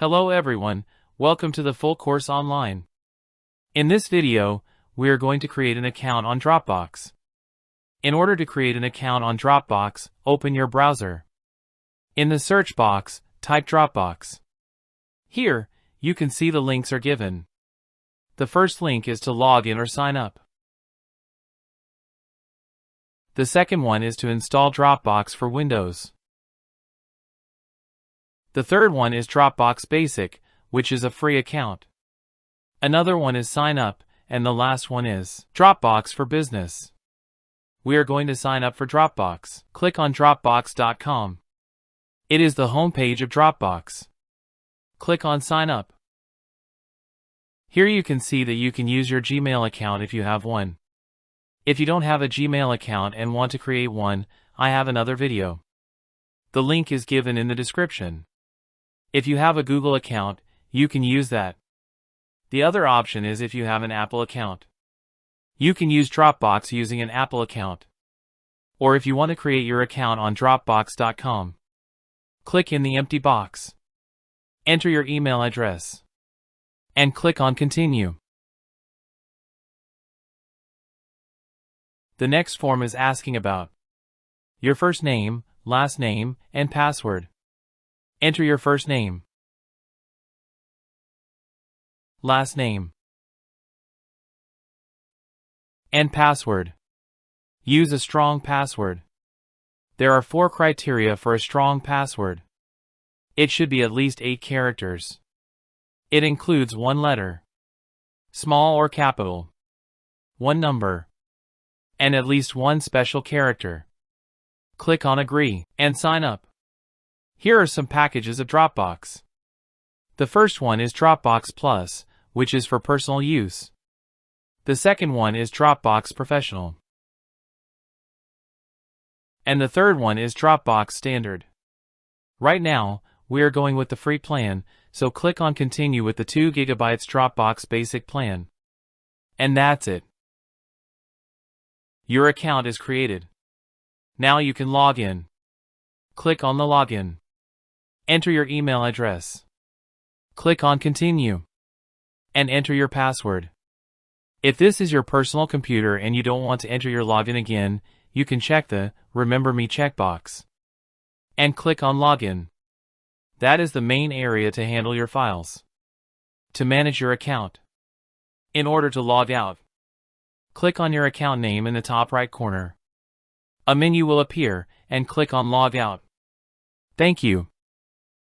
Hello everyone, welcome to the full course online. In this video, we are going to create an account on Dropbox. In order to create an account on Dropbox, open your browser. In the search box, type Dropbox. Here, you can see the links are given. The first link is to log in or sign up. The second one is to install Dropbox for Windows. The third one is Dropbox Basic, which is a free account. Another one is Sign Up, and the last one is Dropbox for Business. We are going to sign up for Dropbox. Click on Dropbox.com. It is the home page of Dropbox. Click on Sign Up. Here you can see that you can use your Gmail account if you have one. If you don't have a Gmail account and want to create one, I have another video. The link is given in the description. If you have a Google account, you can use that. The other option is if you have an Apple account. You can use Dropbox using an Apple account. Or if you want to create your account on Dropbox.com. Click in the empty box. Enter your email address. And click on Continue. The next form is asking about your first name, last name, and password. Enter your first name, last name, and password. Use a strong password. There are 4 criteria for a strong password. It should be at least 8 characters. It includes 1 letter, small or capital, 1 number, and at least 1 special character. Click on Agree and sign up. Here are some packages of Dropbox. The first one is Dropbox Plus, which is for personal use. The second one is Dropbox Professional. And the third one is Dropbox Standard. Right now, we are going with the free plan, so click on Continue with the 2 GB Dropbox Basic plan. And that's it. Your account is created. Now you can log in. Click on the Login. Enter your email address. Click on Continue. And enter your password. If this is your personal computer and you don't want to enter your login again, you can check the Remember Me checkbox. And click on Login. That is the main area to handle your files. To manage your account. In order to log out, click on your account name in the top right corner. A menu will appear, and click on Log Out. Thank you.